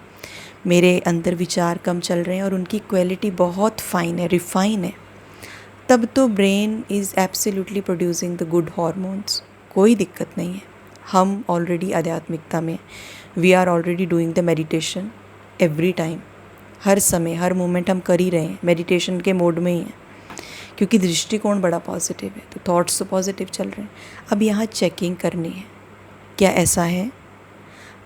मेरे अंदर विचार कम चल रहे हैं और उनकी क्वालिटी बहुत फाइन है, रिफाइन है। तब तो brain is absolutely producing the good hormones, कोई दिक्कत नहीं है। हम ऑलरेडी आध्यात्मिकता में, we are already doing the meditation every time, हर समय हर मोमेंट हम कर ही रहे हैं, मेडिटेशन के मोड में ही हैं, क्योंकि दृष्टिकोण बड़ा पॉजिटिव है, तो थॉट्स तो पॉजिटिव चल रहे हैं। अब यहाँ चेकिंग करनी है, क्या ऐसा है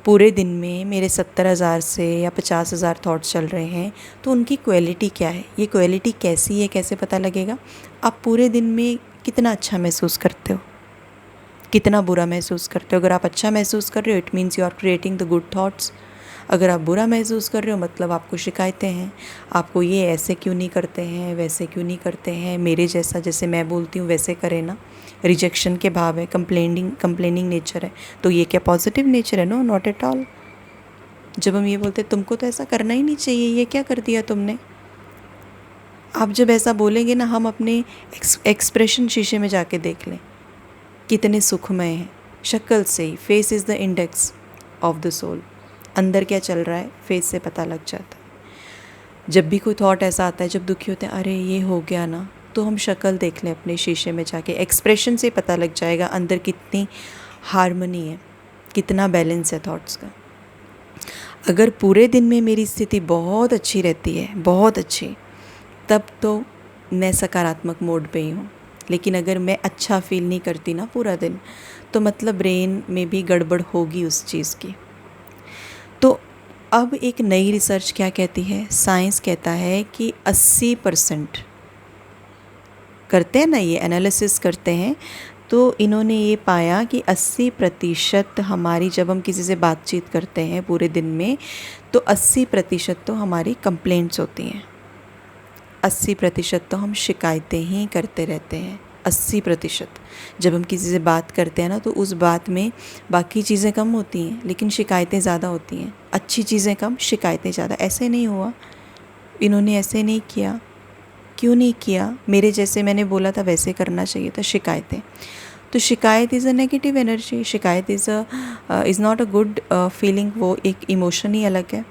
पूरे दिन में मेरे 70,000 से या 50,000 थॉट्स चल रहे हैं, तो उनकी क्वालिटी क्या है? ये क्वालिटी कैसी है, कैसे पता लगेगा? आप पूरे दिन में कितना अच्छा महसूस करते हो, कितना बुरा महसूस करते हो। अगर आप अच्छा महसूस कर रहे हो, it means you are creating the good thoughts. अगर आप बुरा महसूस कर रहे हो, मतलब आपको शिकायतें हैं, आपको ये ऐसे क्यों नहीं करते हैं, वैसे क्यों नहीं करते हैं, मेरे जैसा, जैसे मैं बोलती हूँ वैसे करें ना। रिजेक्शन के भाव है, कंप्लेनिंग नेचर है, तो ये क्या पॉजिटिव नेचर है? No, not at all. जब हम ये बोलते हैं तुमको तो ऐसा करना ही नहीं चाहिए, ये क्या कर दिया तुमने, आप जब ऐसा बोलेंगे ना, हम अपने एक्सप्रेशन शीशे में जाके देख लें, कितने सुखमय हैं शक्ल से ही। Face is the index of the soul, अंदर क्या चल रहा है फेस से पता लग जाता है। जब भी कोई थॉट ऐसा आता है, जब दुखी होते हैं, अरे ये हो गया ना, तो हम शक्ल देख लें अपने शीशे में जाके, एक्सप्रेशन से पता लग जाएगा अंदर कितनी हार्मनी है, कितना बैलेंस है थॉट्स का। अगर पूरे दिन में मेरी स्थिति बहुत अच्छी रहती है, बहुत अच्छी, तब तो मैं सकारात्मक मोड पे ही हूँ। लेकिन अगर मैं अच्छा फील नहीं करती ना पूरा दिन, तो मतलब ब्रेन में भी गड़बड़ होगी उस चीज़ की। तो अब एक नई रिसर्च क्या कहती है, साइंस कहता है कि 80% करते हैं ना, ये एनालिसिस करते हैं, तो इन्होंने ये पाया कि 80% हमारी, जब हम किसी से बातचीत करते हैं पूरे दिन में, तो 80% तो हमारी कंप्लेंट्स होती हैं, 80% तो हम शिकायतें ही करते रहते हैं। 80% जब हम किसी से बात करते हैं ना, तो उस बात में बाकी चीज़ें कम होती हैं लेकिन शिकायतें ज़्यादा होती हैं। अच्छी चीज़ें कम, शिकायतें ज़्यादा। ऐसे नहीं हुआ, इन्होंने ऐसे नहीं किया। क्यों नहीं किया? मेरे जैसे मैंने बोला था वैसे करना चाहिए था। शिकायतें, तो शिकायत इज़ अ नेगेटिव एनर्जी, शिकायत is not a good feeling, वो एक इमोशन ही अलग है।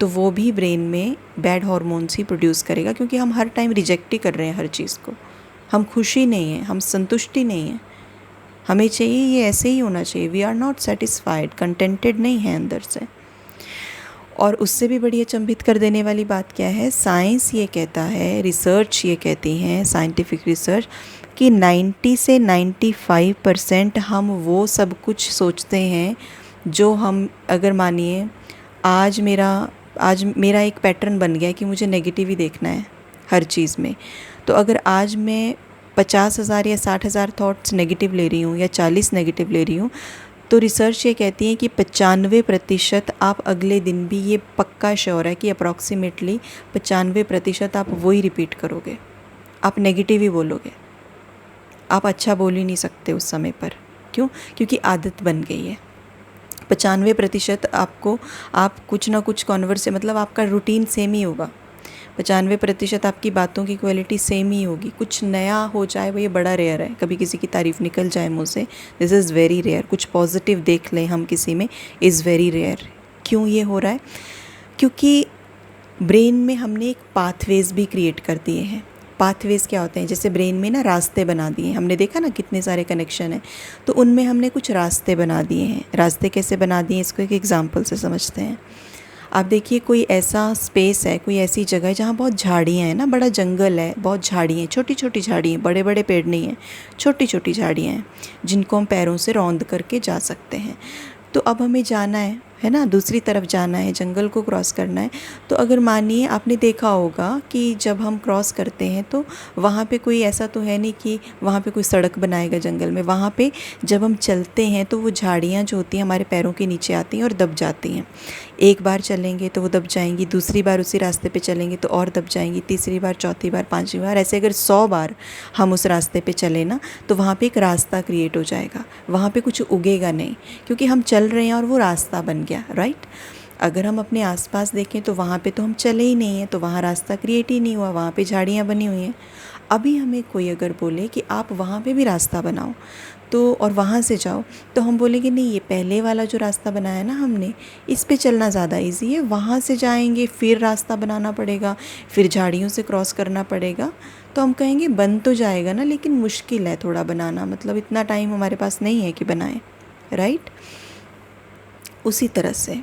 तो वो भी ब्रेन में बैड हार्मोन्स ही प्रोड्यूस करेगा, क्योंकि हम हर टाइम रिजेक्ट ही कर रहे हैं हर चीज़ को। हम खुशी नहीं हैं, हम संतुष्टि नहीं हैं, हमें चाहिए ये ऐसे ही होना चाहिए। We are not satisfied, contented नहीं है अंदर से। और उससे भी बड़ी अचंभित कर देने वाली बात क्या है, साइंस ये कहता है, रिसर्च ये कहती हैं, साइंटिफिक रिसर्च, कि 90 से 95% हम वो सब कुछ सोचते हैं जो हम, अगर मानिए आज मेरा एक पैटर्न बन गया है कि मुझे नेगेटिव ही देखना है हर चीज़ में। तो अगर आज मैं 50,000 या 60,000 थॉट्स नेगेटिव ले रही हूँ या 40 नेगेटिव ले रही हूँ, तो रिसर्च ये कहती है कि 95% आप अगले दिन भी, ये पक्का श्योर है कि अप्रॉक्सीमेटली 95% आप वही रिपीट करोगे, आप नेगेटिव ही बोलोगे। आप अच्छा बोल ही नहीं सकते उस समय पर। क्यों? क्योंकि आदत बन गई है। 95% आपको, आप कुछ ना कुछ कॉन्वर्स, मतलब आपका रूटीन सेम ही होगा। 95% आपकी बातों की क्वालिटी सेम ही होगी। कुछ नया हो जाए वो ये बड़ा रेयर है, कभी किसी की तारीफ़ निकल जाए मुँह से, दिस इज़ वेरी रेयर। कुछ पॉजिटिव देख लें हम किसी में, इज़ वेरी रेयर। क्यों ये हो रहा है? क्योंकि ब्रेन में हमने एक पाथवेज़ भी क्रिएट कर दिए हैं। पाथवेज़ क्या होते हैं? जैसे ब्रेन में ना रास्ते बना दिए, हमने देखा ना कितने सारे कनेक्शन हैं, तो उनमें हमने कुछ रास्ते बना दिए हैं। रास्ते कैसे बना दिए, इसको एक एग्जांपल से समझते हैं। आप देखिए, कोई ऐसा स्पेस है, कोई ऐसी जगह है जहाँ बहुत झाड़ियाँ हैं ना, बड़ा जंगल है, बहुत झाड़ियाँ हैं, छोटी छोटी झाड़ियाँ, बड़े बड़े पेड़ नहीं हैं, छोटी छोटी झाड़ियाँ हैं जिनको हम पैरों से रौंद करके जा सकते हैं। तो अब हमें जाना है ना, दूसरी तरफ जाना है, जंगल को क्रॉस करना है। तो अगर मानिए आपने देखा होगा कि जब हम क्रॉस करते हैं तो वहाँ पे कोई ऐसा तो है नहीं कि वहाँ पे कोई सड़क बनाएगा जंगल में। वहाँ पे जब हम चलते हैं तो वो झाड़ियाँ जो होती हैं हमारे पैरों के नीचे आती हैं और दब जाती हैं। एक बार चलेंगे तो वो दब जाएंगी, दूसरी बार उसी रास्ते पे चलेंगे तो और दब जाएंगी, तीसरी बार, चौथी बार, पांचवी बार, ऐसे अगर 100 बार हम उस रास्ते पे चले ना, तो वहाँ पे एक रास्ता क्रिएट हो जाएगा। वहाँ पे कुछ उगेगा नहीं, क्योंकि हम चल रहे हैं और वो रास्ता बन गया, राइट। अगर हम अपने आसपास देखें तो वहाँ पे तो हम चले ही नहीं हैं, तो वहाँ रास्ता क्रिएट ही नहीं हुआ, वहाँ पे झाड़ियाँ बनी हुई हैं। अभी हमें कोई अगर बोले कि आप वहाँ पे भी रास्ता बनाओ तो, और वहाँ से जाओ, तो हम बोलेंगे नहीं, ये पहले वाला जो रास्ता बनाया ना हमने, इस पे चलना ज़्यादा इजी है। वहाँ से जाएंगे, फिर रास्ता बनाना पड़ेगा, फिर झाड़ियों से क्रॉस करना पड़ेगा। तो हम कहेंगे बन तो जाएगा ना, लेकिन मुश्किल है थोड़ा बनाना, मतलब इतना टाइम हमारे पास नहीं है कि बनाएं, राइट। उसी तरह से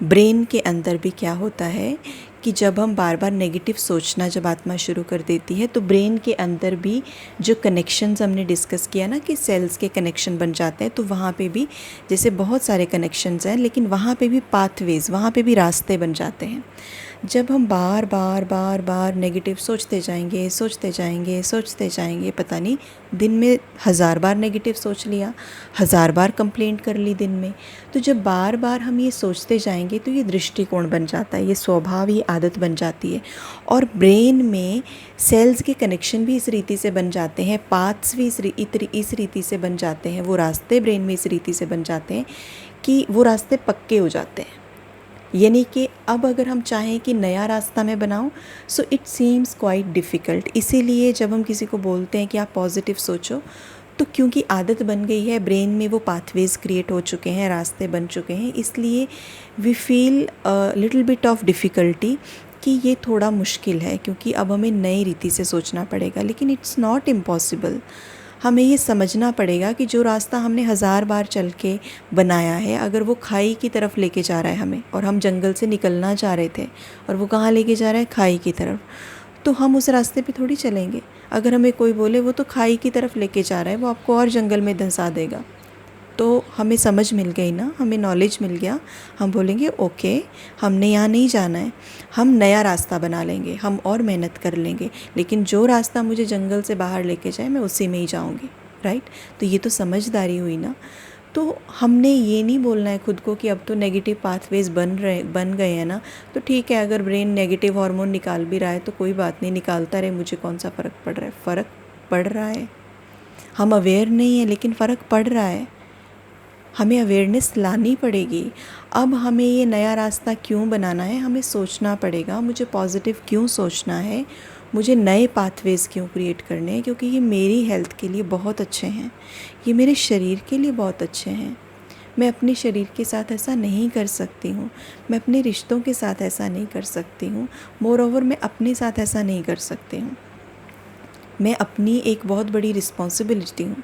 ब्रेन के अंदर भी क्या होता है कि जब हम बार बार नेगेटिव सोचना, जब आत्मा शुरू कर देती है, तो ब्रेन के अंदर भी जो कनेक्शंस हमने डिस्कस किया ना कि सेल्स के कनेक्शन बन जाते हैं, तो वहाँ पे भी जैसे बहुत सारे कनेक्शंस हैं, लेकिन वहाँ पे भी पाथवेज़, वहाँ पे भी रास्ते बन जाते हैं। जब हम बार बार बार बार नेगेटिव सोचते जाएंगे, सोचते जाएंगे, सोचते जाएंगे, पता नहीं दिन में 1000 बार नेगेटिव सोच लिया, 1000 बार कंप्लेंट कर ली दिन में, तो जब बार बार हम ये सोचते जाएंगे तो ये दृष्टिकोण बन जाता है, ये स्वभाव, ये आदत बन जाती है। और ब्रेन में सेल्स के कनेक्शन भी इस रीति से बन जाते हैं, पाथ्स भी इस रीति से बन जाते हैं, वो रास्ते ब्रेन में इस रीति से बन जाते हैं कि वो रास्ते पक्के हो जाते हैं। यानी कि अब अगर हम चाहें कि नया रास्ता मैं बनाऊं, so it seems quite difficult. इसीलिए जब हम किसी को बोलते हैं कि आप पॉजिटिव सोचो, तो क्योंकि आदत बन गई है, ब्रेन में वो पाथवेज़ क्रिएट हो चुके हैं, रास्ते बन चुके हैं, इसलिए we feel little bit of difficulty कि ये थोड़ा मुश्किल है, क्योंकि अब हमें नई रीति से सोचना पड़ेगा। लेकिन इट्स नॉट इम्पॉसिबल। हमें ये समझना पड़ेगा कि जो रास्ता हमने 1000 बार चल के बनाया है, अगर वो खाई की तरफ लेके जा रहा है हमें, और हम जंगल से निकलना चाह रहे थे, और वो कहाँ लेके जा रहा है, खाई की तरफ, तो हम उस रास्ते पे थोड़ी चलेंगे। अगर हमें कोई बोले वो तो खाई की तरफ लेके जा रहा है, वो आपको और जंगल में धंसा देगा, तो हमें समझ मिल गई ना, हमें नॉलेज मिल गया। हम बोलेंगे ओके, हमने यहाँ नहीं जाना है, हम नया रास्ता बना लेंगे, हम और मेहनत कर लेंगे, लेकिन जो रास्ता मुझे जंगल से बाहर लेके जाए मैं उसी में ही जाऊँगी, राइट। तो ये तो समझदारी हुई ना। तो हमने ये नहीं बोलना है खुद को कि अब तो नेगेटिव पाथवेज बन गए हैं ना, तो ठीक है, अगर ब्रेन नेगेटिव हार्मोन निकाल भी रहा है तो कोई बात नहीं, निकालता रहे, मुझे कौन सा फ़र्क पड़ रहा है। फ़र्क पड़ रहा है, हम अवेयर नहीं है लेकिन फ़र्क पड़ रहा है। हमें अवेयरनेस लानी पड़ेगी। अब हमें ये नया रास्ता क्यों बनाना है, हमें सोचना पड़ेगा, मुझे पॉजिटिव क्यों सोचना है, मुझे नए पाथवेज़ क्यों क्रिएट करने हैं, क्योंकि ये मेरी हेल्थ के लिए बहुत अच्छे हैं, ये मेरे शरीर के लिए बहुत अच्छे हैं। मैं अपने शरीर के साथ ऐसा नहीं कर सकती हूँ, मैं अपने रिश्तों के साथ ऐसा नहीं कर सकती हूँ, मोर ओवर मैं अपने साथ ऐसा नहीं कर सकती हूँ। मैं अपनी एक बहुत बड़ी रिस्पॉन्सिबिलिटी हूँ।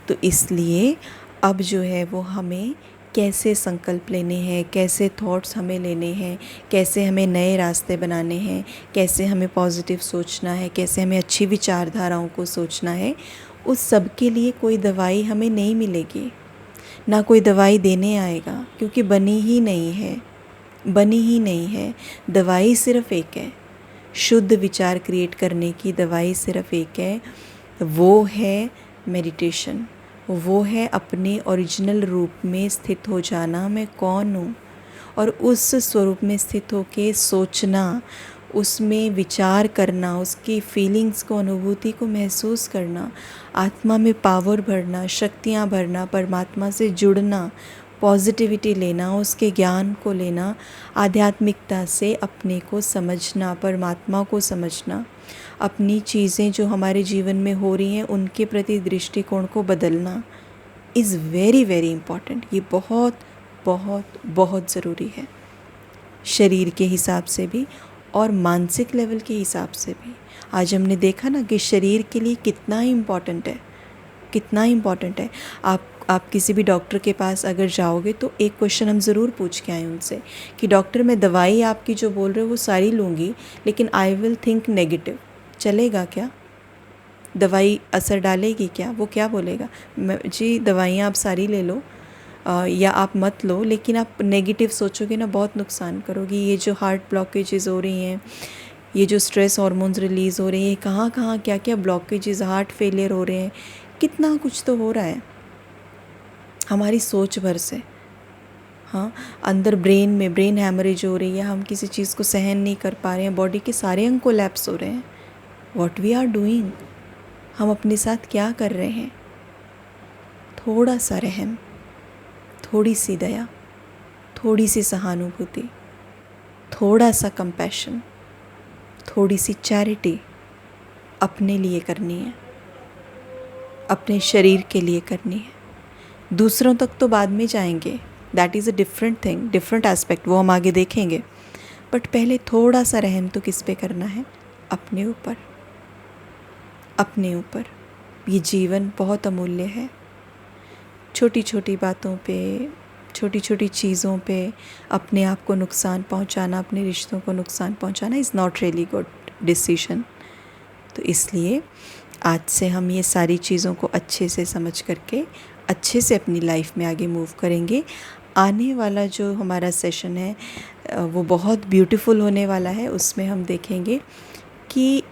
तो इसलिए अब जो है वो हमें कैसे संकल्प लेने हैं, कैसे थॉट्स हमें लेने हैं, कैसे हमें नए रास्ते बनाने हैं, कैसे हमें पॉजिटिव सोचना है, कैसे हमें अच्छी विचारधाराओं को सोचना है, उस सब के लिए कोई दवाई हमें नहीं मिलेगी, ना कोई दवाई देने आएगा, क्योंकि बनी ही नहीं है। दवाई सिर्फ़ एक है, शुद्ध विचार क्रिएट करने की दवाई सिर्फ़ एक है, वो है मेडिटेशन। वो है अपने ओरिजिनल रूप में स्थित हो जाना, मैं कौन हूँ, और उस स्वरूप में स्थित होके सोचना, उसमें विचार करना, उसकी फीलिंग्स को, अनुभूति को महसूस करना, आत्मा में पावर भरना, शक्तियाँ भरना, परमात्मा से जुड़ना, पॉजिटिविटी लेना, उसके ज्ञान को लेना, आध्यात्मिकता से अपने को समझना, परमात्मा को समझना, अपनी चीज़ें जो हमारे जीवन में हो रही हैं उनके प्रति दृष्टिकोण को बदलना इज़ वेरी वेरी इम्पॉर्टेंट। ये बहुत बहुत बहुत ज़रूरी है, शरीर के हिसाब से भी और मानसिक लेवल के हिसाब से भी। आज हमने देखा ना कि शरीर के लिए कितना इम्पॉर्टेंट है। आप किसी भी डॉक्टर के पास अगर जाओगे तो एक क्वेश्चन हम ज़रूर पूछ के आए उनसे कि डॉक्टर, मैं दवाई आपकी जो बोल रहे हो वो सारी लूँगी, लेकिन आई विल थिंक नेगेटिव, चलेगा क्या? दवाई असर डालेगी क्या? वो क्या बोलेगा, जी दवाइयाँ आप सारी ले लो या आप मत लो, लेकिन आप नेगेटिव सोचोगे ना, बहुत नुकसान करोगी। ये जो हार्ट ब्लॉकेजेस हो रही हैं, ये जो स्ट्रेस हार्मोन्स रिलीज़ हो रहे हैं, कहाँ क्या क्या ब्लॉकेजेस, हार्ट फेलियर हो रहे हैं, कितना कुछ तो हो रहा है हमारी सोच भर से। हाँ, अंदर ब्रेन हैमरेज हो रही है, हम किसी चीज़ को सहन नहीं कर पा रहे हैं, बॉडी के सारे अंग कोलैप्स हो रहे हैं। व्हाट वी आर डूइंग, हम अपने साथ क्या कर रहे हैं? थोड़ा सा रहम, थोड़ी सी दया, थोड़ी सी सहानुभूति, थोड़ा सा कंपैशन, थोड़ी सी चैरिटी अपने लिए करनी है, अपने शरीर के लिए करनी है। दूसरों तक तो बाद में जाएंगे, that is a different thing, different aspect, वो हम आगे देखेंगे। बट पहले थोड़ा सा रहम तो किस पे करना है? अपने ऊपर। ये जीवन बहुत अमूल्य है। छोटी छोटी बातों पे, छोटी छोटी चीज़ों पे अपने आप को नुकसान पहुंचाना, अपने रिश्तों को नुकसान पहुंचाना is not really good decision. तो इसलिए आज से हम ये सारी चीज़ों को अच्छे से समझ करके अच्छे से अपनी लाइफ में आगे मूव करेंगे। आने वाला जो हमारा सेशन है वो बहुत ब्यूटीफुल होने वाला है। उसमें हम देखेंगे कि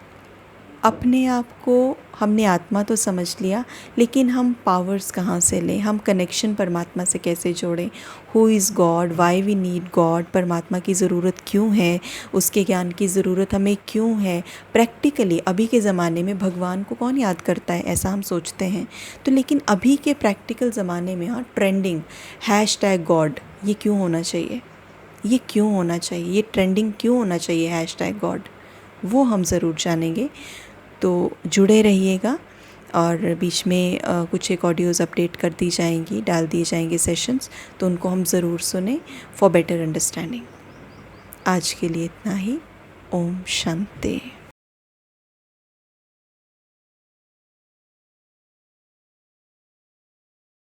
अपने आप को हमने आत्मा तो समझ लिया, लेकिन हम पावर्स कहाँ से लें, हम कनेक्शन परमात्मा से कैसे जोड़ें, who is God, why we need God, परमात्मा की ज़रूरत क्यों है, उसके ज्ञान की ज़रूरत हमें क्यों है। प्रैक्टिकली अभी के ज़माने में भगवान को कौन याद करता है, ऐसा हम सोचते हैं। तो लेकिन अभी के प्रैक्टिकल ज़माने में ट्रेंडिंग #गॉड ये क्यों होना चाहिए, ये ट्रेंडिंग क्यों होना चाहिए #गॉड, वो हम ज़रूर जानेंगे। तो जुड़े रहिएगा, और बीच में कुछ एक ऑडियोज़ अपडेट कर दी जाएंगी, डाल दिए जाएंगे सेशंस, तो उनको हम ज़रूर सुने फॉर बेटर अंडरस्टैंडिंग। आज के लिए इतना ही। ओम शांति।